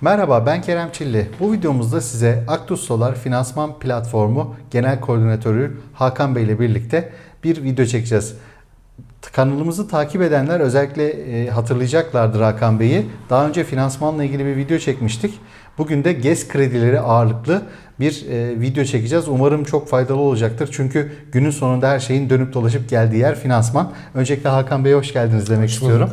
Merhaba, ben Kerem Çilli. Bu videomuzda size Actus Solar Finansman Platformu Genel Koordinatörü Hakan Bey ile birlikte bir video çekeceğiz. Kanalımızı takip edenler özellikle hatırlayacaklardır Hakan Bey'i. Daha önce finansmanla ilgili bir video çekmiştik. Bugün de GES kredileri ağırlıklı bir video çekeceğiz. Umarım çok faydalı olacaktır. Çünkü günün sonunda her şeyin dönüp dolaşıp geldiği yer finansman. Öncelikle Hakan Bey'e hoş geldiniz demek istiyorum.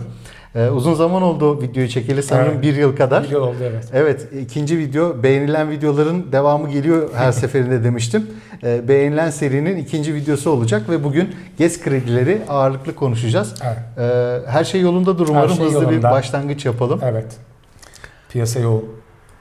Uzun zaman oldu videoyu çekeli, sanırım Evet. bir yıl kadar. Bir yıl oldu, evet. Evet, ikinci video, beğenilen videoların devamı geliyor her seferinde demiştim. Beğenilen serinin ikinci videosu olacak ve bugün GES kredileri ağırlıklı konuşacağız. Evet. Her şey yolundadır umarım. Her şey Hızlı bir yolunda. Başlangıç yapalım. Evet. Piyasa yoğun.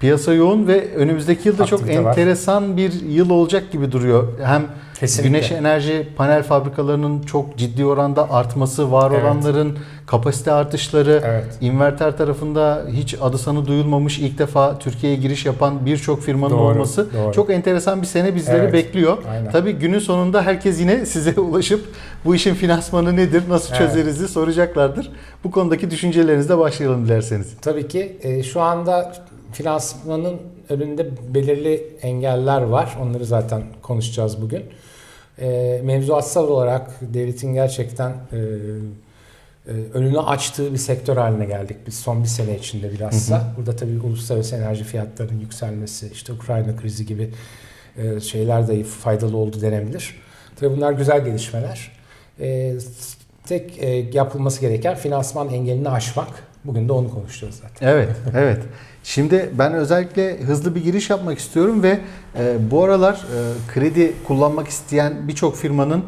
Piyasa yoğun ve önümüzdeki yılda çok Aktivite var. enteresan bir yıl olacak gibi duruyor. Hem Kesinlikle. güneş enerji panel fabrikalarının çok ciddi oranda artması, var Evet. olanların kapasite artışları, Evet. inverter tarafında hiç adı sanı duyulmamış, ilk defa Türkiye'ye giriş yapan birçok firmanın Doğru, olması doğru. çok enteresan bir sene bizleri Evet. bekliyor. Aynen. Tabii günün sonunda herkes yine size ulaşıp bu işin finansmanı nedir, nasıl Evet. çözerizi soracaklardır. Bu konudaki düşüncelerinizle başlayalım dilerseniz. Tabii ki şu anda finansmanın önünde belirli engeller var. Onları zaten konuşacağız bugün. Mevzuatsal olarak devletin gerçekten önünü açtığı bir sektör haline geldik biz son bir sene içinde bilhassa. Burada tabii uluslararası enerji fiyatlarının yükselmesi, işte Ukrayna krizi gibi şeyler de faydalı oldu denebilir. Tabii bunlar güzel gelişmeler. Tek yapılması gereken finansman engelini aşmak. Bugün de onu konuşacağız zaten. Evet, evet. Şimdi ben özellikle hızlı bir giriş yapmak istiyorum ve bu aralar kredi kullanmak isteyen birçok firmanın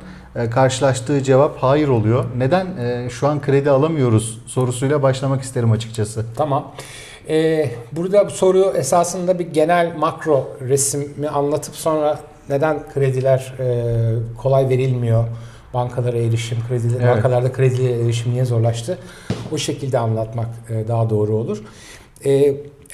karşılaştığı cevap hayır oluyor. Neden şu an kredi alamıyoruz sorusuyla başlamak isterim açıkçası. Tamam. Burada bu soru esasında bir genel makro resmi anlatıp sonra neden krediler kolay verilmiyor, bankalara erişim, Evet. bankalarda kredilere erişim niye zorlaştı? O şekilde anlatmak daha doğru olur.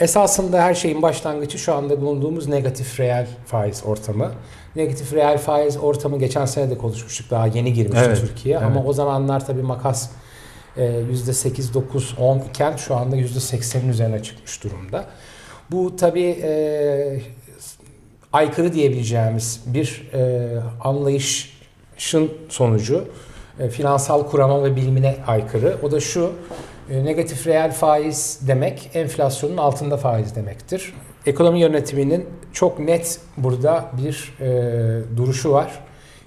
Esasında her şeyin başlangıcı şu anda bulunduğumuz negatif reel faiz ortamı. Negatif reel faiz ortamı geçen sene de konuşmuştuk. Daha yeni girmişti Evet, Türkiye. evet. Ama o zamanlar tabii makas %8, 9, 10 iken şu anda %80'in üzerine çıkmış durumda. Bu tabii aykırı diyebileceğimiz bir anlayışın sonucu. Finansal kurama ve bilimine aykırı. O da şu: negatif reel faiz demek enflasyonun altında faiz demektir. Ekonomi yönetiminin çok net burada bir duruşu var.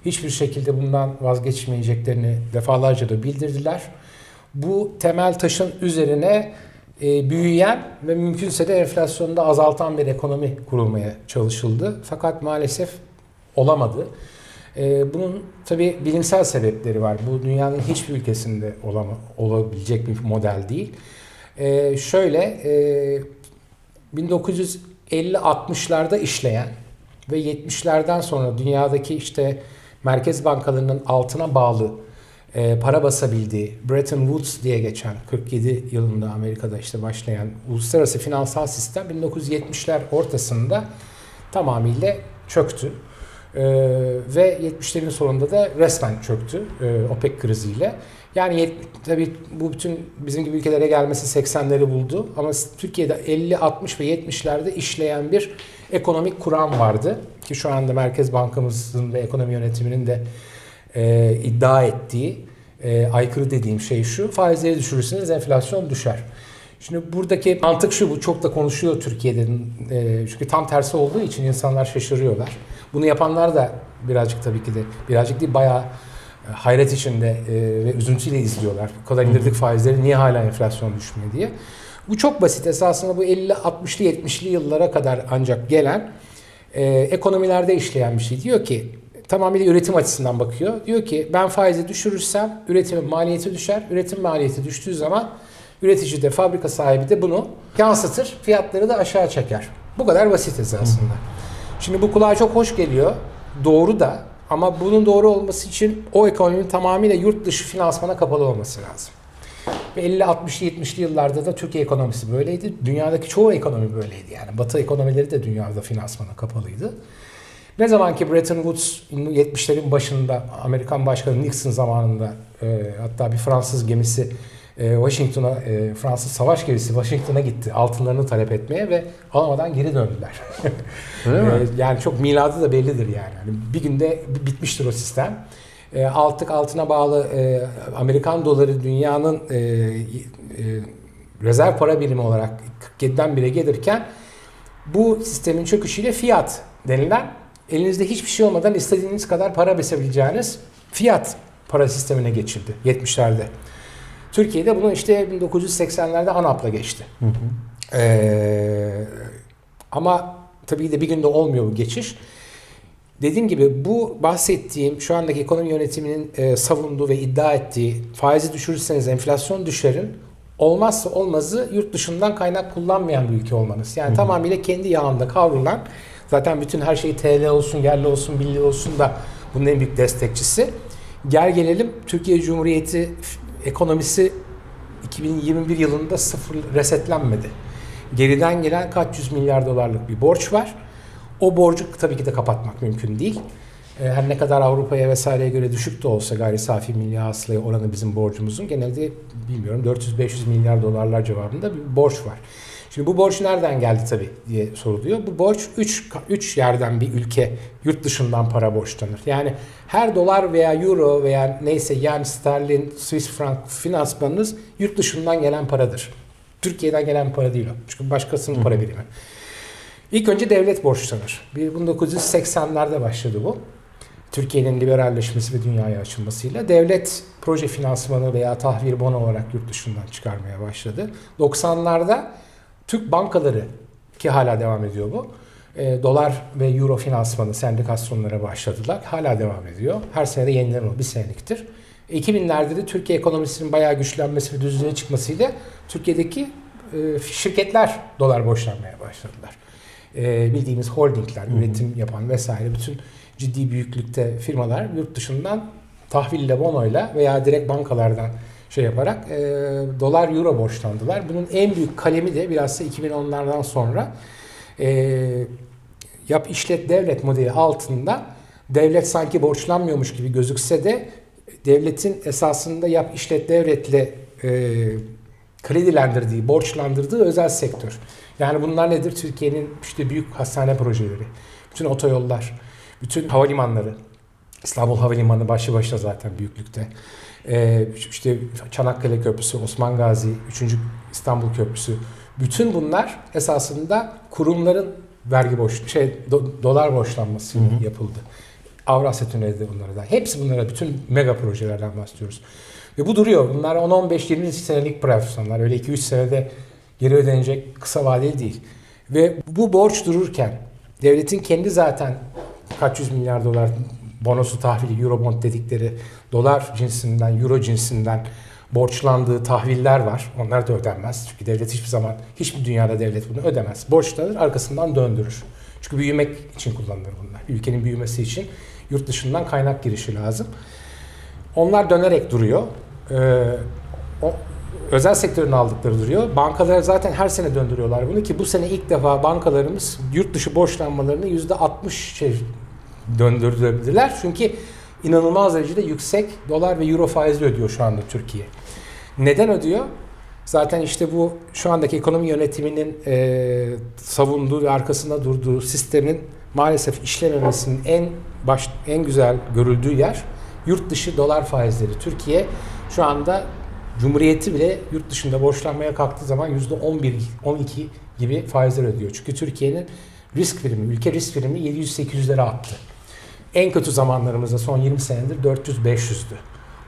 Hiçbir şekilde bundan vazgeçmeyeceklerini defalarca da bildirdiler. Bu temel taşın üzerine büyüyen ve mümkünse de enflasyonu da azaltan bir ekonomi kurulmaya çalışıldı. Fakat maalesef olamadı. Bunun tabii bilimsel sebepleri var. Bu dünyanın hiçbir ülkesinde olabilecek bir model değil. Şöyle 1950-60'larda işleyen ve 70'lerden sonra dünyadaki işte merkez bankalarının altına bağlı para basabildiği Bretton Woods diye geçen 47 yılında Amerika'da işte başlayan uluslararası finansal sistem 1970'ler ortasında tamamıyla çöktü. Ve 70'lerin sonunda da resmen çöktü OPEC kriziyle. Yani tabii bu bütün bizim gibi ülkelere gelmesi 80'leri buldu ama Türkiye'de 50, 60 ve 70'lerde işleyen bir ekonomik kuram vardı ki şu anda Merkez Bankamızın ve ekonomi yönetiminin de iddia ettiği aykırı dediğim şey şu: faizleri düşürürseniz enflasyon düşer. Şimdi buradaki mantık şu, bu çok da konuşuyor Türkiye'de çünkü tam tersi olduğu için insanlar şaşırıyorlar. Bunu yapanlar da birazcık tabii ki de birazcık değil bayağı hayret içinde ve üzüntüyle izliyorlar. Bu kadar indirdik faizleri, niye hala enflasyon düşmüyor diye. Bu çok basit. Esasında bu 50, 60'lı 70'li yıllara kadar ancak gelen ekonomilerde işleyen bir şey. Diyor ki tamamıyla üretim açısından bakıyor. Diyor ki ben faizi düşürürsem üretimin maliyeti düşer. Üretim maliyeti düştüğü zaman üretici de fabrika sahibi de bunu yansıtır. Fiyatları da aşağı çeker. Bu kadar basit esasında. Şimdi bu kulağa çok hoş geliyor. Doğru da, ama bunun doğru olması için o ekonominin tamamıyla yurt dışı finansmana kapalı olması lazım. Ve 50, 60, 70'li yıllarda da Türkiye ekonomisi böyleydi. Dünyadaki çoğu ekonomi böyleydi yani. Batı ekonomileri de dünyada finansmana kapalıydı. Ne zaman ki Bretton Woods 70'lerin başında Amerikan Başkanı Nixon zamanında hatta bir Fransız gemisi Washington'a, Fransız savaş gemisi Washington'a gitti altınlarını talep etmeye ve alamadan geri döndüler. Öyle mi? Yani çok miladı da bellidir yani. Yani bir günde bitmiştir o sistem. Altına bağlı Amerikan doları dünyanın rezerv para birimi olarak 47'den 1'e gelirken bu sistemin çöküşüyle fiyat denilen elinizde hiçbir şey olmadan istediğiniz kadar para basabileceğiniz fiyat para sistemine geçildi 70'lerde. Türkiye'de bunu işte 1980'lerde ANAP'la geçti. Hı hı. Ama tabii de bir günde olmuyor bu geçiş. Dediğim gibi bu bahsettiğim şu andaki ekonomi yönetiminin savunduğu ve iddia ettiği faizi düşürürseniz enflasyon düşerin. Olmazsa olmazı yurt dışından kaynak kullanmayan bir ülke olmanız. Yani tamamıyla kendi yağında kavrulan, zaten bütün her şey TL olsun, yerli olsun, milli olsun da bunun en büyük destekçisi. Gel gelelim Türkiye Cumhuriyeti ekonomisi 2021 yılında sıfır resetlenmedi. Geriden gelen kaç yüz milyar dolarlık bir borç var. O borcu tabii ki de kapatmak mümkün değil. Her ne kadar Avrupa'ya vesaireye göre düşük de olsa gayri safi milli hasılaya oranı bizim borcumuzun genelde bilmiyorum 400-500 milyar dolarlar civarında bir borç var. Şimdi bu borç nereden geldi tabii diye soruluyor. Bu borç 3 yerden bir ülke yurt dışından para borçlanır. Yani her dolar veya euro veya neyse yen, sterlin, Swiss franc finansmanınız yurt dışından gelen paradır. Türkiye'den gelen para değil o. Çünkü başkasının para birimi. İlk önce devlet borçlanır. 1980'lerde başladı bu. Türkiye'nin liberalleşmesi ve dünyaya açılmasıyla devlet proje finansmanı veya tahvil bono olarak yurt dışından çıkarmaya başladı. 90'larda Türk bankaları ki hala devam ediyor bu. Dolar ve euro finansmanı sendikasyonlara başladılar. Hala devam ediyor. Her sene de yenilenen o. Bir seneliktir. 2000'lerde de Türkiye ekonomisinin bayağı güçlenmesi ve düzlüğe çıkmasıyla Türkiye'deki şirketler dolar borçlanmaya başladılar. Bildiğimiz holdingler, üretim yapan vesaire bütün ciddi büyüklükte firmalar yurt dışından tahville, bonoyla veya direkt bankalardan yaparak dolar, euro borçlandılar. Bunun en büyük kalemi de bilhassa 2010'lardan sonra yap işlet devlet modeli altında devlet sanki borçlanmıyormuş gibi gözükse de devletin esasında yap işlet devletle kredilendirdiği, borçlandırdığı özel sektör. Yani bunlar nedir? Türkiye'nin işte büyük hastane projeleri, bütün otoyollar, bütün havalimanları, İstanbul Havalimanı başlı başına zaten büyüklükte. İşte Çanakkale Köprüsü, Osman Gazi, 3. İstanbul Köprüsü. Bütün bunlar esasında kurumların vergi dolar borçlanması yapıldı. Avrasya Tüneli de bunlara da. Hepsi bunlara, bütün mega projelerden bahsediyoruz. Ve bu duruyor. Bunlar 10-15-20 senelik projeksiyonlar. Öyle 2-3 senede geri ödenecek kısa vadeli değil. Ve bu borç dururken devletin kendi zaten kaç yüz milyar dolar bonosu tahvili, eurobond dedikleri dolar cinsinden, euro cinsinden borçlandığı tahviller var. Onlar da ödenmez. Çünkü devlet hiçbir zaman, hiçbir dünyada devlet bunu ödemez. Borçlanır, arkasından döndürür. Çünkü büyümek için kullanılır bunlar. Ülkenin büyümesi için yurt dışından kaynak girişi lazım. Onlar dönerek duruyor. Özel sektörün aldıkları duruyor. Bankalar zaten her sene döndürüyorlar bunu ki bu sene ilk defa bankalarımız yurt dışı borçlanmalarını %60 döndürdüler. Çünkü inanılmaz derecede yüksek dolar ve euro faizi ödüyor şu anda Türkiye. Neden ödüyor? Zaten işte bu şu andaki ekonomi yönetiminin savunduğu ve arkasında durduğu sistemin maalesef işlememesinin en güzel görüldüğü yer yurt dışı dolar faizleri. Türkiye şu anda Cumhuriyeti bile yurt dışında borçlanmaya kalktığı zaman %11-12 gibi faizler ödüyor. Çünkü Türkiye'nin risk primi, ülke risk primi 700-800'lere attı. En kötü zamanlarımızda son 20 senedir 400-500'dü.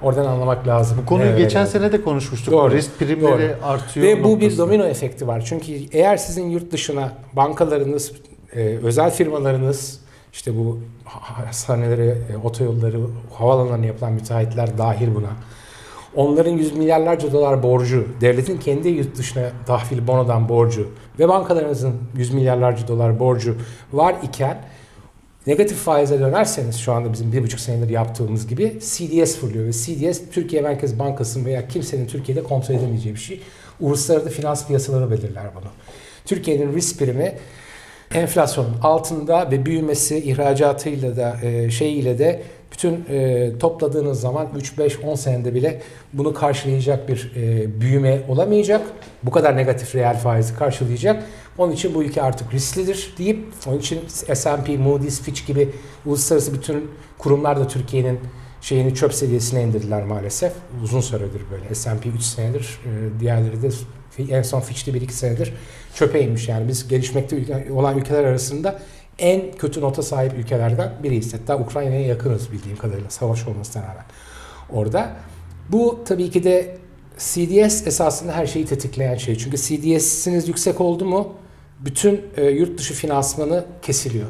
Oradan anlamak lazım. Bu konuyu geçen sene de konuşmuştuk. Doğru. Risk primleri artıyor. Ve bu bir domino efekti var. Çünkü eğer sizin yurt dışına bankalarınız, özel firmalarınız, işte bu hastaneleri, otoyolları, havaalanlarına yapılan müteahhitler dahil buna. Onların yüz milyarlarca dolar borcu, devletin kendi yurt dışına tahvil bonodan borcu ve bankalarınızın yüz milyarlarca dolar borcu var iken negatif faize dönerseniz şu anda bizim 1,5 senedir yaptığımız gibi CDS fırlıyor ve CDS Türkiye Merkez Bankası'nın veya kimsenin Türkiye'de kontrol edemeyeceği bir şey. Uluslararası finans piyasaları belirler bunu. Türkiye'nin risk primi enflasyonun altında ve büyümesi ihracatıyla da şeyiyle de bütün topladığınız zaman 3, 5, 10 senede bile bunu karşılayacak bir büyüme olamayacak. Bu kadar negatif reel faizi karşılayacak. Onun için bu ülke artık risklidir deyip, onun için S&P, Moody's, Fitch gibi uluslararası bütün kurumlar da Türkiye'nin şeyini çöp seviyesine indirdiler maalesef. Uzun süredir böyle. S&P 3 senedir, diğerleri de en son Fitch'te 1-2 senedir çöpe inmiş. Yani biz gelişmekte olan ülkeler arasında en kötü nota sahip ülkelerden biriyiz. Hatta Ukrayna'ya yakınız bildiğim kadarıyla, savaş olmasına rağmen orada. Bu tabii ki de CDS esasında her şeyi tetikleyen şey. Çünkü CDS'iniz yüksek oldu mu bütün yurt dışı finansmanı kesiliyor.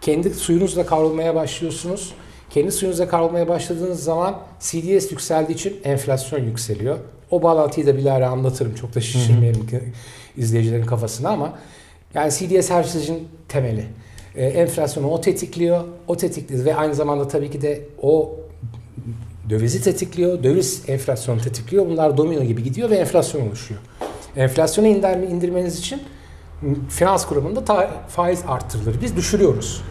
Kendi suyunuzla kavrulmaya başlıyorsunuz. Kendi suyunuzla kavrulmaya başladığınız zaman CDS yükseldiği için enflasyon yükseliyor. O bağlantıyı da bir ara anlatırım. Çok da şişirmeyelim izleyicilerin kafasına ama yani CDS her şeyin temeli. Enflasyonu o tetikliyor. O tetikliyor ve aynı zamanda tabii ki de o dövizi tetikliyor. Döviz enflasyonu tetikliyor. Bunlar domino gibi gidiyor ve enflasyon oluşuyor. Enflasyonu indirmeniz için finans kurumunda faiz arttırılır. Biz düşürüyoruz.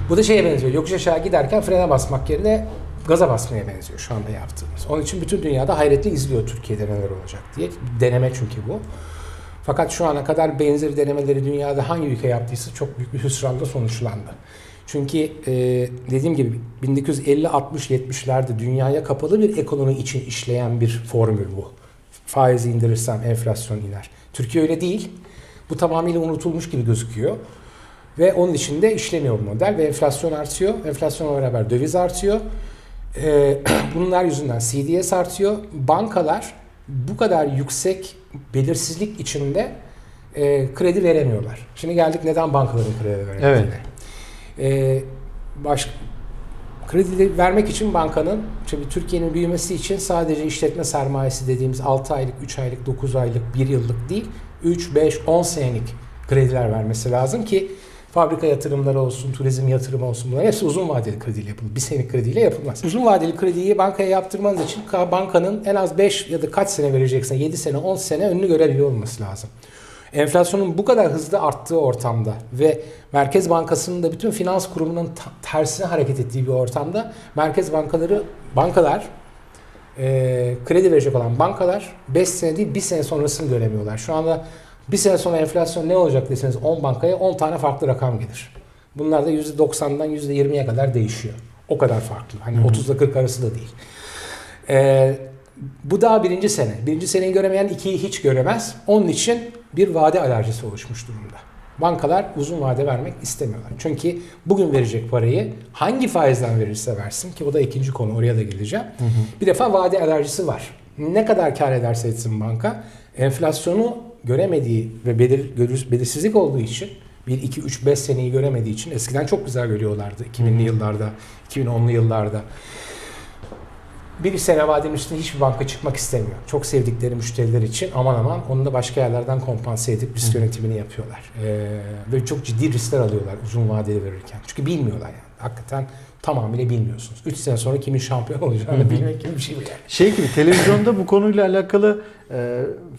Bu da şeye benziyor. Yokuş aşağı giderken frene basmak yerine gaza basmaya benziyor şu anda yaptığımız. Onun için bütün dünyada hayretle izliyor Türkiye'de neler olacak diye. Deneme çünkü bu. Fakat şu ana kadar benzeri denemeleri dünyada hangi ülke yaptıysa çok büyük bir hüsranla sonuçlandı. Çünkü dediğim gibi 1950, 60, 70'lerde dünyaya kapalı bir ekonomi için işleyen bir formül bu. Faizi indirirsem enflasyon iner. Türkiye öyle değil. Bu tamamıyla unutulmuş gibi gözüküyor. Ve onun içinde işlemiyor bu model ve enflasyon artıyor. Enflasyonla beraber döviz artıyor. Bunlar yüzünden CDS artıyor. Bankalar bu kadar yüksek belirsizlik içinde kredi veremiyorlar. Şimdi geldik neden bankaların kredi veremediğine. Evet. Kredi vermek için bankanın, tabii Türkiye'nin büyümesi için sadece işletme sermayesi dediğimiz 6 aylık, 3 aylık, 9 aylık, 1 yıllık değil, 3, 5, 10 senelik krediler vermesi lazım ki fabrika yatırımları olsun, turizm yatırımı olsun, bunlar hepsi uzun vadeli krediyle yapılır. Bir senelik krediyle yapılmaz. Uzun vadeli krediyi bankaya yaptırmanız için bankanın en az 5 ya da kaç sene vereceksen 7 sene, 10 sene önünü görebiliyor olması lazım. Enflasyonun bu kadar hızlı arttığı ortamda ve Merkez Bankası'nın da bütün finans kurumunun tersine hareket ettiği bir ortamda merkez bankalar kredi verecek olan bankalar 5 sene değil 1 sene sonrasını göremiyorlar. Şu anda bir sene sonra enflasyon ne olacak deseniz 10 bankaya 10 tane farklı rakam gelir. Bunlar da %90'dan %20'ye kadar değişiyor. O kadar farklı. Hani 30'la 40 arası da değil. Bu daha birinci sene. Birinci seneyi göremeyen ikiyi hiç göremez. Onun için bir vade alerjisi oluşmuş durumda. Bankalar uzun vade vermek istemiyorlar. Çünkü bugün verecek parayı hangi faizden verirse versin ki o da ikinci konu, oraya da geleceğim. Bir defa vade alerjisi var. Ne kadar kar ederse etsin banka, enflasyonu göremediği ve belirsizlik olduğu için 1, 2, 3, 5 seneyi göremediği için eskiden çok güzel görüyorlardı 2000'li yıllarda, 2010'lu yıllarda. Bir sene vadenin üstüne hiçbir banka çıkmak istemiyor. Çok sevdikleri müşteriler için aman onu da başka yerlerden kompanse edip risk yönetimini yapıyorlar. Ve çok ciddi riskler alıyorlar uzun vadeli verirken. Çünkü bilmiyorlar yani. Hakikaten tamamıyla bilmiyorsunuz. 3 sene sonra kimin şampiyon olacağını bilmek gibi bir şey bu yani. Şey gibi televizyonda bu konuyla alakalı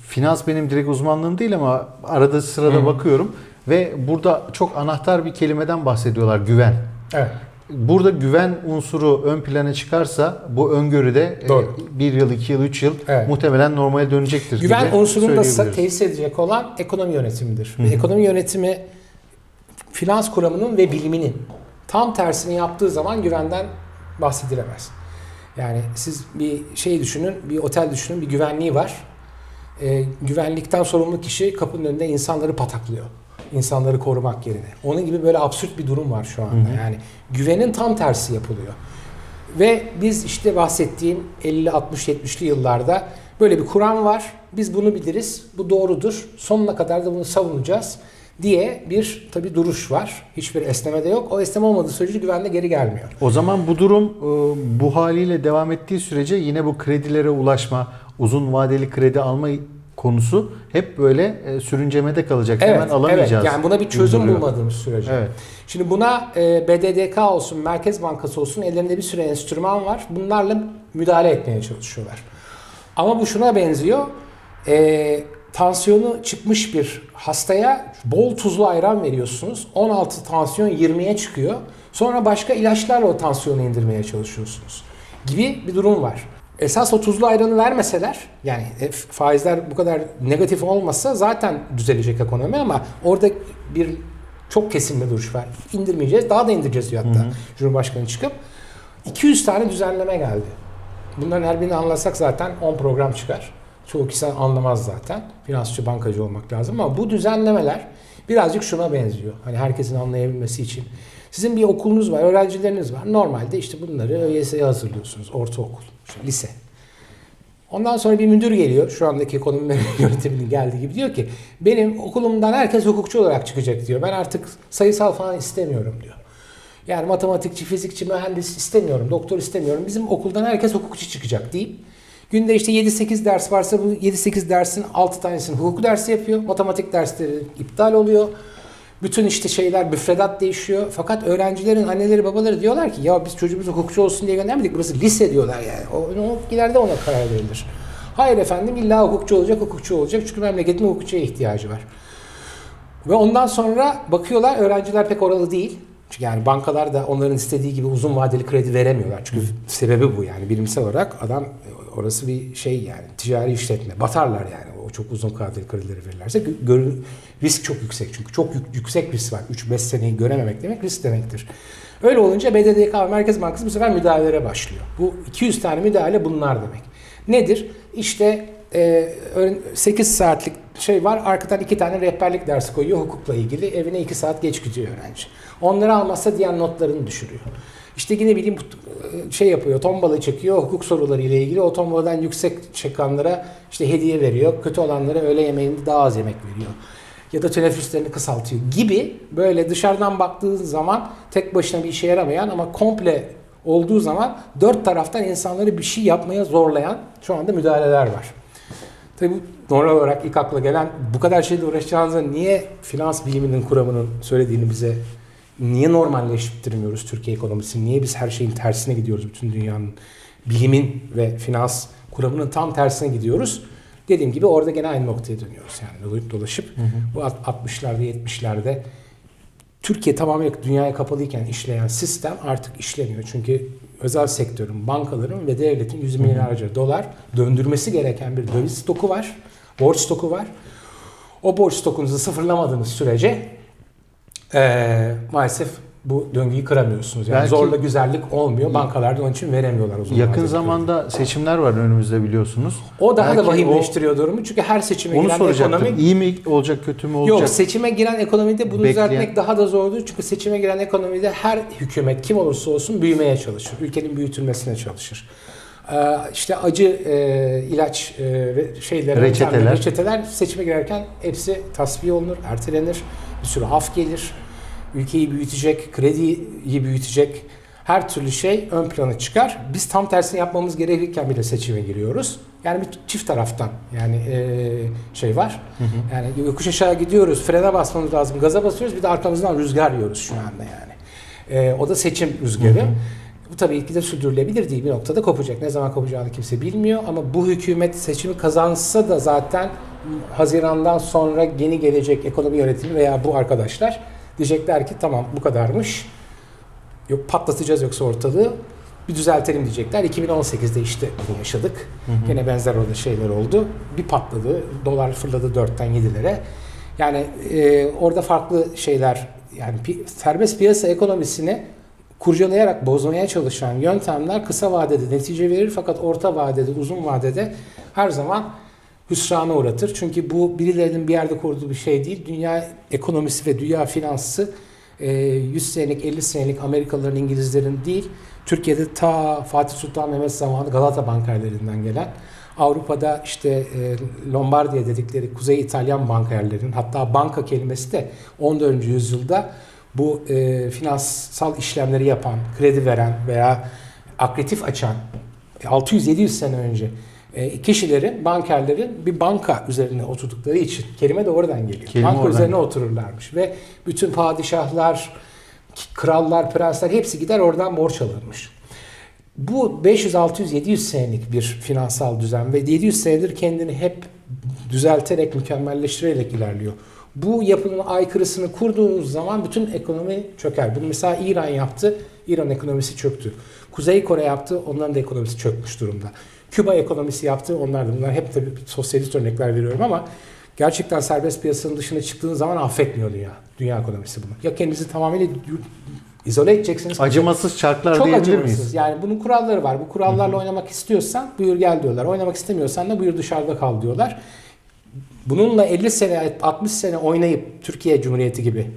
finans benim direkt uzmanlığım değil ama arada sırada bakıyorum ve burada çok anahtar bir kelimeden bahsediyorlar, güven. Evet. Burada güven unsuru ön plana çıkarsa bu öngörüde 1 yıl, 2 yıl, 3 yıl muhtemelen normale dönecektir. Güven unsurunu da tesis edecek olan ekonomi yönetimidir. Ve ekonomi yönetimi finans kuramının ve biliminin tam tersini yaptığı zaman güvenden bahsedilemez. Yani siz bir şey düşünün, bir otel düşünün, bir güvenliği var. Güvenlikten sorumlu kişi kapının önünde insanları pataklıyor. İnsanları korumak yerine. Onun gibi böyle absürt bir durum var şu anda. Yani güvenin tam tersi yapılıyor. Ve biz işte bahsettiğim 50, 60, 70'li yıllarda böyle bir kuram var. Biz bunu biliriz. Bu doğrudur. Sonuna kadar da bunu savunacağız diye bir tabii duruş var. Hiçbir esneme de yok. O esneme olmadığı sürece güven de geri gelmiyor. O zaman bu durum bu haliyle devam ettiği sürece yine bu kredilere ulaşma, uzun vadeli kredi alma konusu hep böyle sürüncemede kalacak. Evet, hemen alamayacağız. Evet. Yani buna bir çözüm bulmadığımız sürece. Evet. Şimdi buna BDDK olsun, Merkez Bankası olsun ellerinde bir sürü enstrüman var. Bunlarla müdahale etmeye çalışıyorlar. Ama bu şuna benziyor. tansiyonu çıkmış bir hastaya bol tuzlu ayran veriyorsunuz. 16 tansiyon 20'ye çıkıyor. Sonra başka ilaçlarla o tansiyonu indirmeye çalışıyorsunuz gibi bir durum var. Esas o tuzlu ayranı vermeseler, yani faizler bu kadar negatif olmasa zaten düzelecek ekonomi, ama orada bir çok kesin bir duruş var. İndirmeyeceğiz, daha da indireceğiz diyor hatta Cumhurbaşkanı çıkıp. 200 tane düzenleme geldi. Bunların her birini anlatsak zaten 10 program çıkar. Çoğu kişi anlamaz zaten. Finansçı, bankacı olmak lazım, ama bu düzenlemeler birazcık şuna benziyor. Hani herkesin anlayabilmesi için. Sizin bir okulunuz var, öğrencileriniz var. Normalde işte bunları ÖYS'ye hazırlıyorsunuz. Ortaokul, işte lise. Ondan sonra bir müdür geliyor. Şu andaki ekonomi yönetiminin geldiği gibi, diyor ki benim okulumdan herkes hukukçu olarak çıkacak diyor. Ben artık sayısal falan istemiyorum diyor. Yani matematikçi, fizikçi, mühendis istemiyorum, doktor istemiyorum. Bizim okuldan herkes hukukçu çıkacak deyip günde işte 7-8 ders varsa bu 7-8 dersin 6 tanesini hukuk dersi yapıyor. Matematik dersleri iptal oluyor. Bütün işte şeyler, müfredat değişiyor. Fakat öğrencilerin anneleri babaları diyorlar ki ya biz çocuğumuzu hukukçu olsun diye göndermedik. Burası lise diyorlar yani. O ileride ona karar verilir. Hayır efendim, illa hukukçu olacak, hukukçu olacak. Çünkü memleketin hukukçuya ihtiyacı var. Ve ondan sonra bakıyorlar öğrenciler pek oralı değil. Çünkü yani bankalar da onların istediği gibi uzun vadeli kredi veremiyorlar. Çünkü sebebi bu yani, bilimsel olarak adam, orası bir şey yani, ticari işletme. Batarlar yani o çok uzun vadeli kredileri verirlerse. Risk çok yüksek, çünkü çok yüksek risk var. 3-5 seneyi görememek demek risk demektir. Öyle olunca BDDK ve Merkez Bankası bu sefer müdahalelere başlıyor. Bu 200 tane müdahale bunlar demek. Nedir? İşte 8 saatlik şey var, arkadan 2 tane rehberlik dersi koyuyor hukukla ilgili, evine 2 saat geç gidiyor öğrenci. Onları almazsa diğer notlarını düşürüyor. İşte yine bileyim şey yapıyor, tombalı çekiyor hukuk soruları ile ilgili, o tombaladan yüksek çıkanlara işte hediye veriyor, kötü olanlara öğle yemeğinde daha az yemek veriyor. Ya da teneffüslerini kısaltıyor gibi, böyle dışarıdan baktığın zaman tek başına bir işe yaramayan ama komple olduğu zaman dört taraftan insanları bir şey yapmaya zorlayan şu anda müdahaleler var. Tabii normal olarak ilk akla gelen, bu kadar şeyle uğraşacağınızda niye finans biliminin kuramının söylediğini bize niye normalleştirmiyoruz Türkiye ekonomisini? Niye biz her şeyin tersine gidiyoruz? Bütün dünyanın bilimin ve finans kuramının tam tersine gidiyoruz. Dediğim gibi orada gene aynı noktaya dönüyoruz. Yani dolayıp dolaşıp bu 60'larda 70'lerde Türkiye tamamen dünyaya kapalıyken işleyen sistem artık işlemiyor. Çünkü özel sektörün, bankaların ve devletin yüz milyarlarca dolar döndürmesi gereken bir döviz stoku var. Borç stoku var. O borç stokunuzu sıfırlamadığınız sürece maalesef bu döngüyü kıramıyorsunuz. Yani belki zorla güzellik olmuyor. Bankalar da onun için veremiyorlar uzun vadeli. Yakın zamanda seçimler var önümüzde biliyorsunuz. O daha belki da vahimleştiriyor durumu. Çünkü her seçime giren ekonomi... İyi mi olacak, kötü mü olacak? Yok, seçime giren ekonomide bunu düzeltmek daha da zordur. Çünkü seçime giren ekonomide her hükümet kim olursa olsun büyümeye çalışır. Ülkenin büyütülmesine çalışır. İşte acı ilaç reçeteler seçime girerken hepsi tasfiye olunur, ertelenir. Bir sürü af gelir. Ülkeyi büyütecek, krediyi büyütecek her türlü şey ön plana çıkar. Biz tam tersini yapmamız gerekirken bile seçime giriyoruz. Yani bir çift taraftan yani şey var. Yani yokuş aşağı gidiyoruz, frene basmamız lazım, gaza basıyoruz, bir de arkamızdan rüzgar yiyoruz şu anda yani. O da seçim rüzgarı. Bu tabii ki de sürdürülebilir değil, bir noktada kopacak. Ne zaman kopacağını kimse bilmiyor, ama bu hükümet seçimi kazansa da zaten Haziran'dan sonra yeni gelecek ekonomi yönetimi veya bu arkadaşlar diyecekler ki tamam bu kadarmış. Yok patlatacağız yoksa ortalığı. Bir düzeltelim diyecekler. 2018'de işte bunu yaşadık. Yine benzer orada şeyler oldu. Bir patladı. Dolar fırladı 4'ten 7'lere. Yani orada farklı şeyler, yani serbest piyasa ekonomisini kurcalayarak bozmaya çalışan yöntemler kısa vadede netice verir, fakat orta vadede, uzun vadede her zaman hüsrana uğratır. Çünkü bu birilerinin bir yerde kurduğu bir şey değil. Dünya ekonomisi ve dünya finansı 100 senelik, 50 senelik Amerikalıların, İngilizlerin değil, Türkiye'de ta Fatih Sultan Mehmet zamanı Galata bankerlerinden gelen, Avrupa'da işte Lombardiya dedikleri Kuzey İtalyan bankerlerin, hatta banka kelimesi de 14. yüzyılda bu finansal işlemleri yapan, kredi veren veya akretif açan 600-700 sene önce kişilerin, bankerlerin bir banka üzerine oturdukları için kelime de oradan geliyor. Banka üzerine otururlarmış ve bütün padişahlar, krallar, prensler hepsi gider oradan borç alırmış. Bu 500, 600, 700 senelik bir finansal düzen ve 700 senedir kendini hep düzelterek, mükemmelleştirerek ilerliyor. Bu yapının aykırısını kurduğunuz zaman bütün ekonomi çöker. Bunu mesela İran yaptı, İran ekonomisi çöktü. Kuzey Kore yaptı, onların da ekonomisi çökmüş durumda. Küba ekonomisi yaptı, onlar da, bunlar hep tabii sosyalist örnekler veriyorum ama gerçekten serbest piyasanın dışına çıktığınız zaman affetmiyor dünya. Dünya ekonomisi bunu. Ya kendinizi tamamıyla izole edeceksiniz. Acımasız çarklar çok diyebilir acımasız. miyiz? Yani bunun kuralları var. Bu kurallarla oynamak istiyorsan buyur gel diyorlar. Oynamak istemiyorsan da buyur dışarıda kal diyorlar. Bununla 50 sene, 60 sene oynayıp Türkiye Cumhuriyeti gibi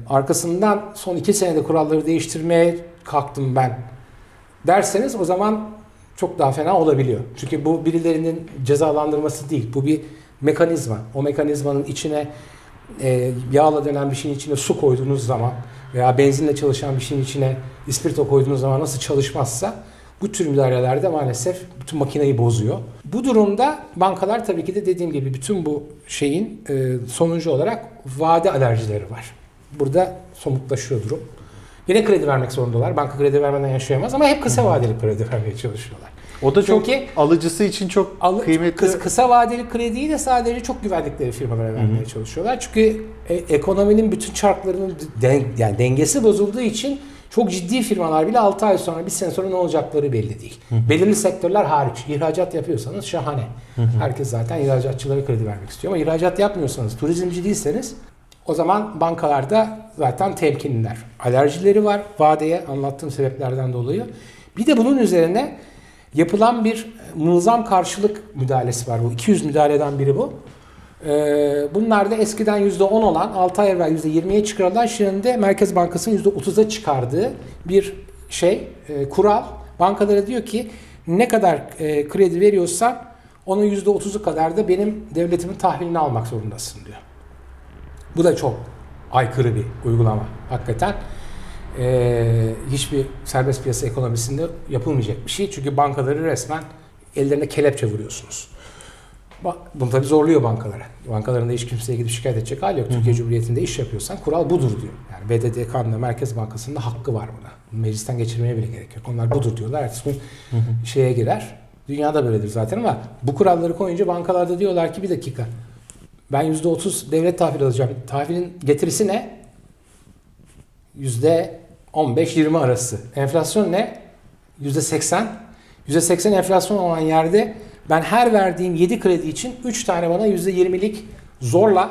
arkasından son 2 senede kuralları değiştirmeye kalktım ben derseniz o zaman çok daha fena olabiliyor. Çünkü bu birilerinin cezalandırması değil. Bu bir mekanizma. O mekanizmanın içine yağla dönen bir şeyin içine su koyduğunuz zaman veya benzinle çalışan bir şeyin içine ispirto koyduğunuz zaman nasıl çalışmazsa bu tür müdahalelerde maalesef bütün makineyi bozuyor. Bu durumda bankalar tabii ki de dediğim gibi bütün bu şeyin sonucu olarak vade alerjileri var. Burada somutlaşıyor durum. Yine kredi vermek zorundalar. Banka kredi vermeden yaşayamaz ama hep kısa vadeli kredi vermeye çalışıyorlar. O da çok Çünkü alıcısı için çok kıymetli. Kısa vadeli krediyi de sadece çok güvendikleri firmalara vermeye çalışıyorlar. Çünkü ekonominin bütün çarklarının yani dengesi bozulduğu için çok ciddi firmalar bile 6 ay sonra, 1 sene sonra ne olacakları belli değil. Belirli sektörler hariç. İhracat yapıyorsanız şahane. Herkes zaten ihracatçılara kredi vermek istiyor ama ihracat yapmıyorsanız, turizmci değilseniz o zaman bankalarda zaten temkinliler. Alerjileri var vadeye anlattığım sebeplerden dolayı. Bir de bunun üzerine yapılan bir nizam karşılık müdahalesi var bu. 200 müdahaleden biri bu. Bunlar da eskiden %10 olan 6 ay evvel %20'ye çıkarılan şimdi Merkez Bankası'nın %30'a çıkardığı bir kural. Bankalara diyor ki ne kadar kredi veriyorsan onun %30'u kadar da benim devletimin tahvilini almak zorundasın diyor. Bu da çok aykırı bir uygulama. Hakikaten hiçbir serbest piyasa ekonomisinde yapılmayacak bir şey. Çünkü bankaları resmen ellerine kelepçe vuruyorsunuz. Bunu tabii zorluyor bankalara. Bankalarında hiç kimseye gidip şikayet edecek hali yok. Türkiye Cumhuriyeti'nde iş yapıyorsan kural budur diyor. Yani BDDK'nın Merkez Bankası'nın da hakkı var buna. Meclisten geçirmeye bile gerek yok. Onlar budur diyorlar. Ertesi gün şeye girer. Dünyada böyledir zaten ama bu kuralları koyunca bankalarda diyorlar ki bir dakika. Ben %30 devlet tahvili alacağım. Tahvilin getirisi ne? %15-20 arası. Enflasyon ne? %80. %80 enflasyon olan yerde ben her verdiğim 7 kredi için 3 tane bana %20'lik zorla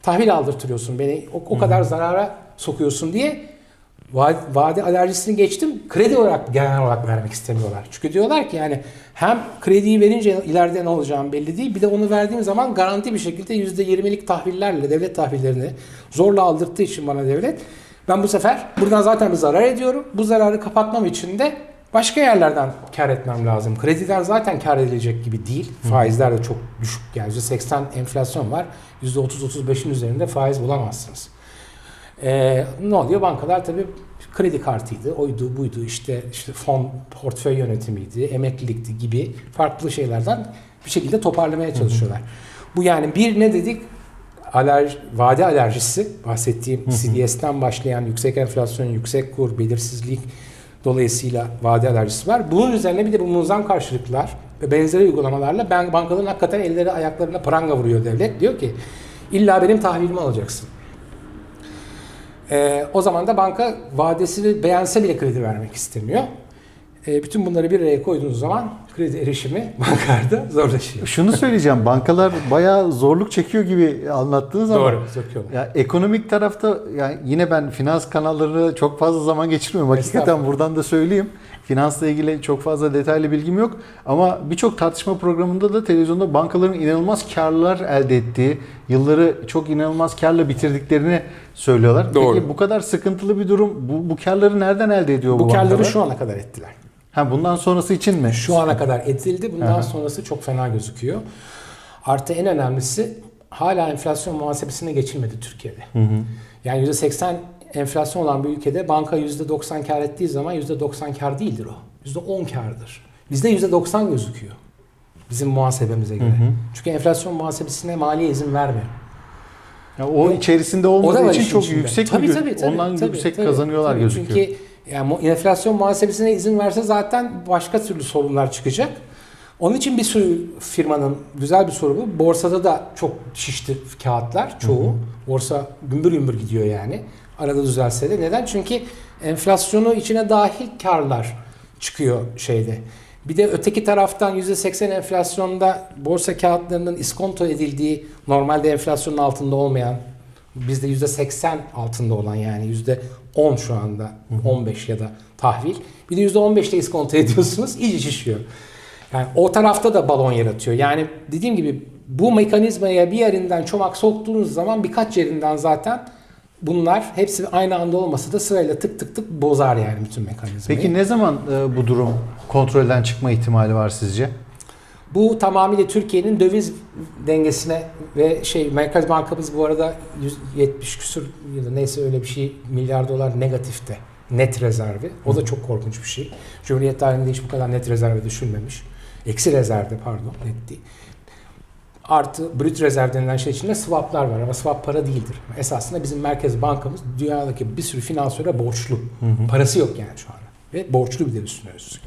tahvil aldırtıyorsun. Beni o kadar zarara sokuyorsun diye vade alerjisini geçtim. Kredi olarak genel olarak vermek istemiyorlar. Çünkü diyorlar ki yani hem krediyi verince ileride ne olacağım belli değil. Bir de onu verdiğim zaman garanti bir şekilde %20'lik tahvillerle devlet tahvillerini zorla aldırttığı için bana devlet ben bu sefer buradan zaten bir zarar ediyorum. Bu zararı kapatmam için de başka yerlerden kar etmem lazım. Krediler zaten kar edilecek gibi değil. Faizler de çok düşük. Yani %80 enflasyon var. %30-35'in üzerinde faiz bulamazsınız. Ne oluyor? Bankalar tabii kredi kartıydı, oydu, buydu, işte fon portföy yönetimiydi, emeklilikti gibi farklı şeylerden bir şekilde toparlamaya çalışıyorlar. Bu yani bir ne dedik? Vade alerjisi, bahsettiğim CDS'ten başlayan yüksek enflasyon, yüksek kur, belirsizlik dolayısıyla vade alerjisi var. Bunun üzerine bir de bu muzam karşılıklar ve benzeri uygulamalarla bankaların hakikaten elleri ayaklarına pranga vuruyor devlet. Diyor ki illa benim tahvilimi alacaksın. O zaman da banka vadesini beğense bile kredi vermek istemiyor. Bütün bunları bir araya koyduğunuz zaman kredi erişimi bankalarda zorlaşıyor. Şunu söyleyeceğim, bankalar bayağı zorluk çekiyor gibi anlattığınız ama Doğru, çekiyorlar. ya ekonomik tarafta yani yine ben finans kanallarını çok fazla zaman geçirmiyorum. Hakikaten buradan da söyleyeyim. Finansla ilgili çok fazla detaylı bilgim yok ama birçok tartışma programında da televizyonda bankaların inanılmaz karlar elde ettiği, yılları çok inanılmaz karla bitirdiklerini söylüyorlar. Doğru. Peki bu kadar sıkıntılı bir durum, bu karları nereden elde ediyor bu bankalar? Bu karları şu ana kadar ettiler. Bundan sonrası için mi? Şu ana kadar edildi. Bundan sonrası çok fena gözüküyor. Artı en önemlisi hala enflasyon muhasebesine geçilmedi Türkiye'de. Yani %80 enflasyon olan bir ülkede banka %90 kar ettiği zaman %90 kar değildir o. %10 kardır. Bizde %90 gözüküyor. Bizim muhasebemize göre. Çünkü enflasyon muhasebesine maliye izin vermiyor. Yani o içerisinde olmadığı için çok içinde. yüksek ondan yüksek kazanıyorlar gözüküyor. Çünkü yani enflasyon muhasebesine izin verse zaten başka türlü sorunlar çıkacak. Onun için bir sürü firmanın, güzel bir soru bu. Borsada da çok şişti kağıtlar çoğu. Borsa gümbür gümbür gidiyor yani. Arada düzelse de. Neden? Çünkü enflasyonu içine dahil karlar çıkıyor şeyde. Bir de öteki taraftan %80 enflasyonda borsa kağıtlarının iskonto edildiği, normalde enflasyonun altında olmayan, bizde %80 altında olan, yani %10 şu anda, 15 ya da tahvil. Bir de %15'te iskonto ediyorsunuz, iyice şişiyor. Yani o tarafta da balon yaratıyor. Yani dediğim gibi bu mekanizmaya bir yerinden çomak soktuğunuz zaman birkaç yerinden zaten bunlar hepsi aynı anda olmasa da sırayla tık tık tık bozar yani bütün mekanizmayı. Peki ne zaman bu durum kontrolden çıkma ihtimali var sizce? Bu tamamıyla Türkiye'nin döviz dengesine ve Merkez Bankamız bu arada 170 küsur yılı neyse öyle bir şey milyar dolar negatifte net rezervi. O da çok korkunç bir şey. Cumhuriyet tarihinde hiç bu kadar net rezerve düşülmemiş. Eksi rezervde pardon, net değil. Artı brüt rezerv denilen şey içinde swaplar var ama swap para değildir. Esasında bizim Merkez Bankamız dünyadaki bir sürü finansöre borçlu. Parası yok yani şu anda. Ve borçlu bir de üstüne üstlük.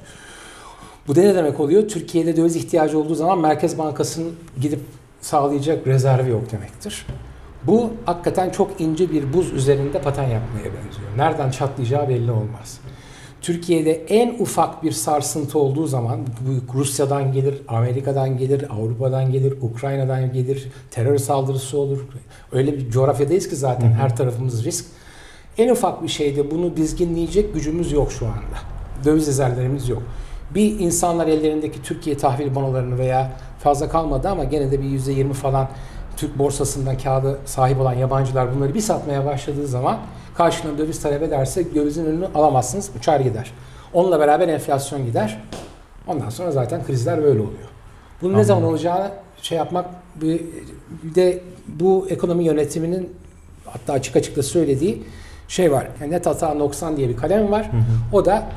Bu da ne demek oluyor? Türkiye'de döviz ihtiyacı olduğu zaman Merkez Bankası'nın gidip sağlayacak rezervi yok demektir. Bu hakikaten çok ince bir buz üzerinde paten yapmaya benziyor. Nereden çatlayacağı belli olmaz. Türkiye'de en ufak bir sarsıntı olduğu zaman bu Rusya'dan gelir, Amerika'dan gelir, Avrupa'dan gelir, Ukrayna'dan gelir, terör saldırısı olur. Öyle bir coğrafyadayız ki zaten her tarafımız risk. En ufak bir şeyde bunu dizginleyecek gücümüz yok şu anda. Döviz rezervlerimiz yok. Bir insanlar ellerindeki Türkiye tahvil bonolarını veya fazla kalmadı ama gene de bir %20 falan Türk borsasından kağıda sahip olan yabancılar bunları bir satmaya başladığı zaman karşılığında döviz talep ederse dövizin önünü alamazsınız, uçar gider. Onunla beraber enflasyon gider. Ondan sonra zaten krizler böyle oluyor. Bunun ne zaman olacağını yapmak, bir de bu ekonomi yönetiminin hatta açık açık da söylediği şey var. Yani net hata noksan diye bir kalem var. O da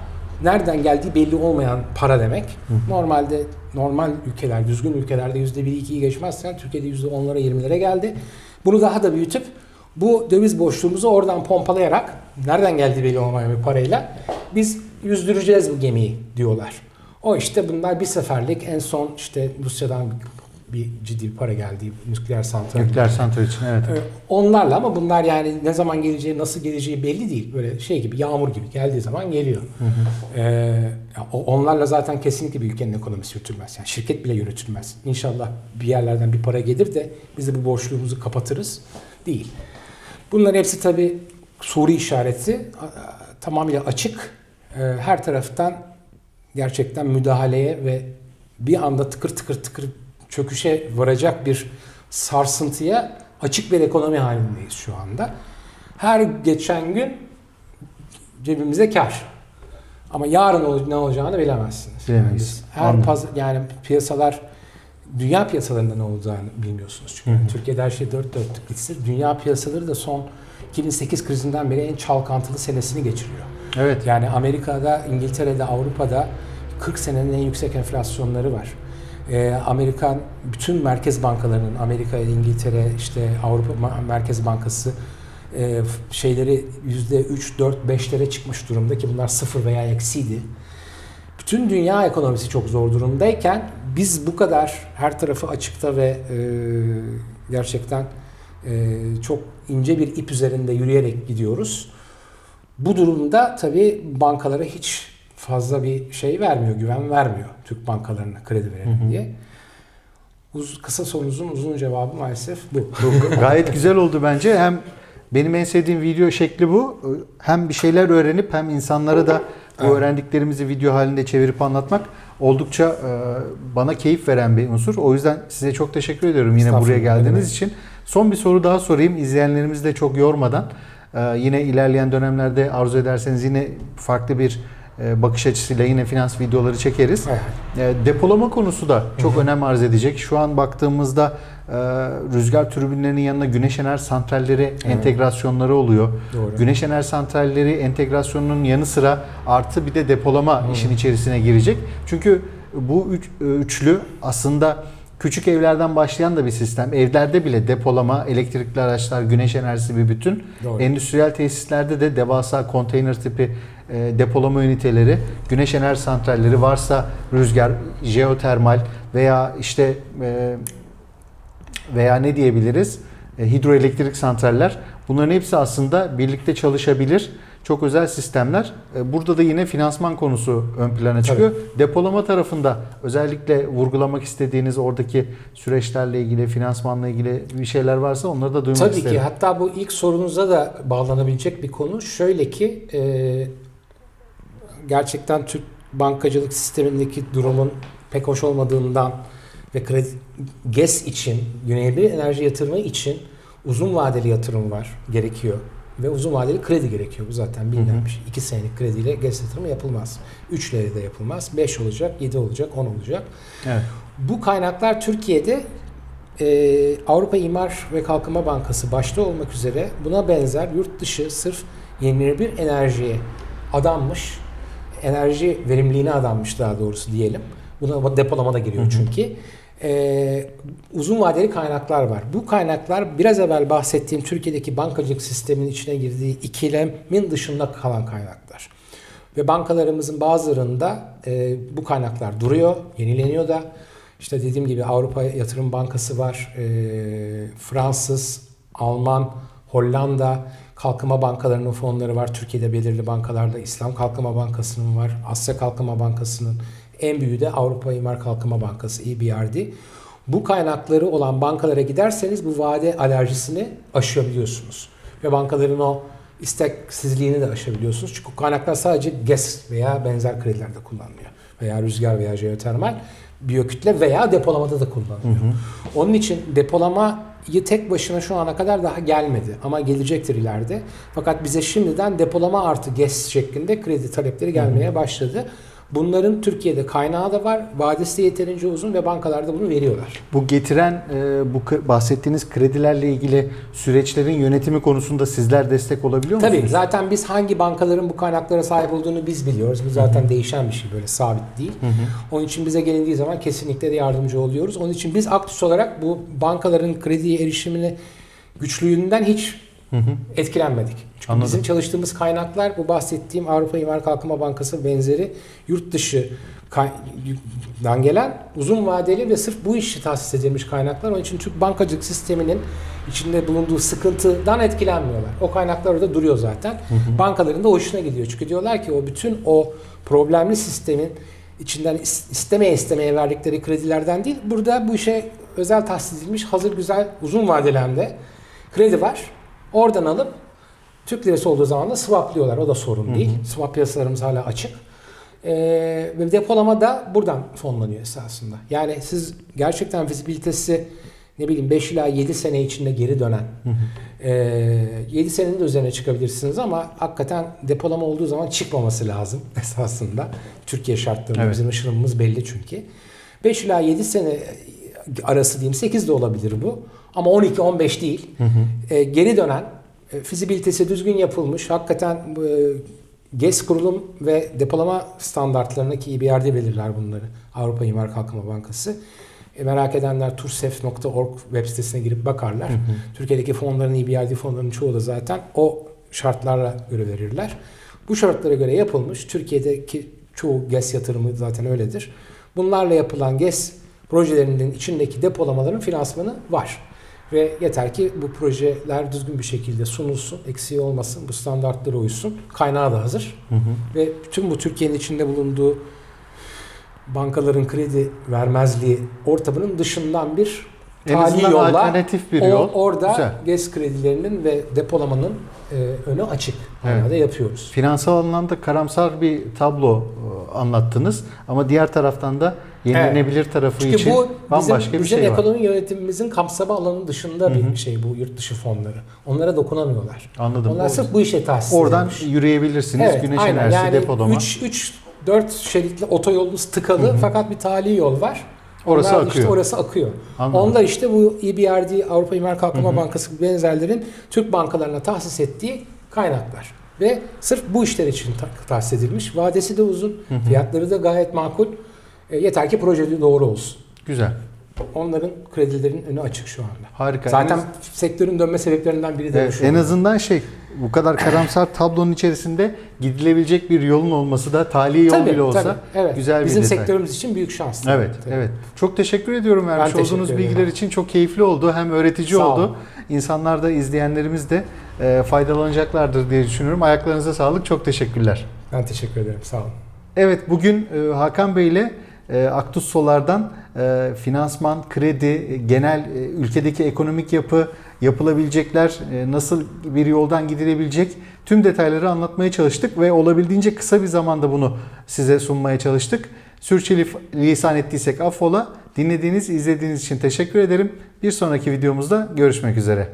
nereden geldiği belli olmayan para demek. Normalde normal ülkeler, düzgün ülkelerde %1-2'yi geçmezsen Türkiye'de %10'lara 20'lere geldi. Bunu daha da büyütüp bu döviz boşluğumuzu oradan pompalayarak nereden geldiği belli olmayan bir parayla biz yüzdüreceğiz bu gemiyi diyorlar. O işte bunlar bir seferlik, en son işte Rusya'dan bir ciddi bir para geldi nükleer santral. Nükleer santral için evet. Onlarla, ama bunlar yani ne zaman geleceği, nasıl geleceği belli değil. Böyle şey gibi, yağmur gibi geldiği zaman geliyor. Onlarla zaten kesinlikle bir ülkenin ekonomisi yürütülmez. Yani şirket bile yürütülmez. İnşallah bir yerlerden bir para gelir de biz de bu boşluğumuzu kapatırız. Değil. Bunların hepsi tabii soru işareti. Tamamıyla açık. Her taraftan gerçekten müdahaleye ve bir anda tıkır tıkır çöküşe varacak bir sarsıntıya açık bir ekonomi halindeyiz şu anda. Her geçen gün cebimize kar. Ama yarın ne olacağını bilemezsiniz. Bilemeyiz. Yani piyasalar, dünya piyasalarında ne olacağını bilmiyorsunuz. Çünkü Türkiye'de her şey dört dörtlük gitse, dünya piyasaları da son 2008 krizinden beri en çalkantılı senesini geçiriyor. Evet. Yani Amerika'da, İngiltere'de, Avrupa'da 40 senenin en yüksek enflasyonları var. Amerikan bütün merkez bankalarının, Amerika, İngiltere, işte Avrupa Merkez Bankası şeyleri %3, 4, 5'lere çıkmış durumda ki bunlar sıfır veya eksiydi. Bütün dünya ekonomisi çok zor durumdayken biz bu kadar her tarafı açıkta ve gerçekten çok ince bir ip üzerinde yürüyerek gidiyoruz. Bu durumda tabii bankalara hiç fazla bir şey vermiyor, güven vermiyor Türk bankalarına kredi verelim diye. Kısa sorunuzun uzun cevabı maalesef bu. Gayet güzel oldu bence. Hem benim en sevdiğim video şekli bu. Hem bir şeyler öğrenip hem insanlara da bu öğrendiklerimizi video halinde çevirip anlatmak oldukça bana keyif veren bir unsur. O yüzden size çok teşekkür ediyorum yine buraya geldiğiniz için. Son bir soru daha sorayım. İzleyenlerimizi de çok yormadan. Yine ilerleyen dönemlerde arzu ederseniz yine farklı bir bakış açısıyla yine finans videoları çekeriz. Depolama konusu da çok önem arz edecek. Şu an baktığımızda rüzgar türbinlerinin yanına güneş enerji santralleri entegrasyonları oluyor. Doğru. Güneş enerji santralleri entegrasyonunun yanı sıra artı bir de depolama işin içerisine girecek. Çünkü bu üçlü aslında Küçük evlerden başlayan da bir sistem. Evlerde bile depolama, elektrikli araçlar, güneş enerjisi bir bütün. Doğru. Endüstriyel tesislerde de devasa konteyner tipi depolama üniteleri, güneş enerji santralleri varsa rüzgar, jeotermal veya işte veya ne diyebiliriz? Hidroelektrik santraller. Bunların hepsi aslında birlikte çalışabilir. Çok özel sistemler. Burada da yine finansman konusu ön plana çıkıyor. Tabii. Depolama tarafında özellikle vurgulamak istediğiniz oradaki süreçlerle ilgili, finansmanla ilgili bir şeyler varsa onları da duymak isterim. Tabii ki. Hatta bu ilk sorunuza da bağlanabilecek bir konu. Şöyle ki gerçekten Türk bankacılık sistemindeki durumun pek hoş olmadığından ve GES için, Güney Enerji Yatırımı için uzun vadeli yatırım gerekiyor. Ve uzun vadeli kredi gerekiyor. Bu zaten bilinen bir şey. 2 senelik krediyle GES yatırımı yapılmaz. 3 lirayla de yapılmaz. 5 olacak, 7 olacak, 10 olacak. Evet. Bu kaynaklar Türkiye'de Avrupa İmar ve Kalkınma Bankası başta olmak üzere buna benzer yurt dışı sırf yenilenebilir enerjiye adanmış, enerji verimliliğine adanmış daha doğrusu diyelim. Buna depolama da giriyor çünkü. Uzun vadeli kaynaklar var. Bu kaynaklar biraz evvel bahsettiğim Türkiye'deki bankacılık sisteminin içine girdiği ikilemin dışında kalan kaynaklar. Ve bankalarımızın bazılarında bu kaynaklar duruyor, yenileniyor da. İşte dediğim gibi Avrupa Yatırım Bankası var, Fransız, Alman, Hollanda kalkınma bankalarının fonları var. Türkiye'de belirli bankalarda İslam Kalkınma Bankası'nın var, Asya Kalkınma Bankası'nın, en büyüğü de Avrupa İmar Kalkınma Bankası EBRD. Bu kaynakları olan bankalara giderseniz bu vade alerjisini aşabiliyorsunuz. Ve bankaların o isteksizliğini de aşabiliyorsunuz. Çünkü bu kaynaklar sadece GES veya benzer kredilerde kullanılıyor. Veya rüzgar veya jeotermal, biyokütle veya depolamada da kullanılıyor. Onun için depolamayı tek başına şu ana kadar daha gelmedi. Ama gelecektir ileride. Fakat bize şimdiden depolama artı GES şeklinde kredi talepleri gelmeye başladı. Bunların Türkiye'de kaynağı da var. Vadesi de yeterince uzun ve bankalar da bunu veriyorlar. Bu getiren, bu bahsettiğiniz kredilerle ilgili süreçlerin yönetimi konusunda sizler destek olabiliyor musunuz? Tabii. Zaten biz hangi bankaların bu kaynaklara sahip olduğunu biz biliyoruz. Bu zaten değişen bir şey, böyle sabit değil. Onun için bize gelindiği zaman kesinlikle de yardımcı oluyoruz. Onun için biz Aktus olarak bu bankaların krediye erişimini güçlüğünden hiç etkilenmedik. Çünkü Anladım. bizim çalıştığımız kaynaklar bu bahsettiğim Avrupa İmar Kalkınma Bankası benzeri yurt dışından gelen uzun vadeli ve sırf bu işi tahsis edilmiş kaynaklar. Onun için Türk bankacılık sisteminin içinde bulunduğu sıkıntıdan etkilenmiyorlar. O kaynaklar orada duruyor zaten. Bankaların da hoşuna gidiyor. Çünkü diyorlar ki bütün o problemli sistemin içinden istemeye verdikleri kredilerden değil, burada bu işe özel tahsis edilmiş hazır güzel uzun vadeli hem de kredi var. Oradan alıp Türk lirası olduğu zaman da swaplıyorlar. O da sorun değil. Swap piyasalarımız hala açık. Ve depolama da buradan fonlanıyor esasında. Yani siz gerçekten fizibilitesi 5 ila 7 sene içinde geri dönen 7 senenin de üzerine çıkabilirsiniz ama hakikaten depolama olduğu zaman çıkmaması lazım esasında. Türkiye şartlarında bizim ışınımız belli çünkü. 5 ila 7 sene arası diyeyim, 8 de olabilir bu. Ama 12-15 değil. Geri dönen, fizibilitesi düzgün yapılmış, hakikaten GES kurulum ve depolama standartlarını, ki EBRD belirler bunları, Avrupa İmar Kalkınma Bankası. Merak edenler tursef.org web sitesine girip bakarlar. Türkiye'deki fonların, EBRD fonlarının çoğu da zaten o şartlarla göre verirler. Bu şartlara göre yapılmış. Türkiye'deki çoğu GES yatırımı zaten öyledir. Bunlarla yapılan GES projelerinin içindeki depolamaların finansmanı var. Ve yeter ki bu projeler düzgün bir şekilde sunulsun, eksiği olmasın, bu standartlara uysun. Kaynağı da hazır. Ve bütün bu Türkiye'nin içinde bulunduğu bankaların kredi vermezliği ortamının dışından bir tali yolla, alternatif bir yol. Orada Güzel. GES kredilerinin ve depolamanın önü açık. Hala da yapıyoruz. Finansal anlamda karamsar bir tablo anlattınız ama diğer taraftan da yenilenebilir tarafı çünkü için bu bambaşka bir şey var. Bizim ekonomi yönetimimizin kapsama alanının dışında bir şey bu yurt dışı fonları. Onlara dokunamıyorlar. Anladım. Onlar sırf bu işe tahsis Oradan edilmiş. yürüyebilirsiniz. Evet, Güneş aynen. enerjisi, yani depolama. 4 şeritli otoyolumuz tıkalı fakat bir tali yol var. Orası Onlar akıyor. işte orası akıyor. Anladım. Onlar işte bu EBRD, Avrupa İmar Kalkınma Bankası gibi benzerlerin Türk bankalarına tahsis ettiği kaynaklar. Ve sırf bu işler için tahsis edilmiş. Vadesi de uzun, fiyatları da gayet makul. Yeter ki proje doğru olsun. Güzel. onların kredilerin önü açık şu anda. Harika. Zaten sektörün dönme sebeplerinden biri de Evet, şu. en azından bu kadar karamsar tablonun içerisinde gidilebilecek bir yolun olması da tali yol bile olsa evet. güzel bir Bizim detay. sektörümüz için büyük şans. Evet, tabii. evet. Çok teşekkür ediyorum vermiş Ben teşekkür olduğunuz ederim. bilgiler için. Çok keyifli oldu. Hem öğretici Sağ oldu. olun. İnsanlar da, izleyenlerimiz de faydalanacaklardır diye düşünüyorum. Ayaklarınıza sağlık. Çok teşekkürler. Ben teşekkür ederim. Sağ olun. Evet, bugün Hakan Bey ile Aktus Solar'dan finansman, kredi, genel ülkedeki ekonomik yapı, yapılabilecekler, nasıl bir yoldan gidilebilecek tüm detayları anlatmaya çalıştık ve olabildiğince kısa bir zamanda bunu size sunmaya çalıştık. Sürçülisan ettiysek affola. Dinlediğiniz, izlediğiniz için teşekkür ederim. Bir sonraki videomuzda görüşmek üzere.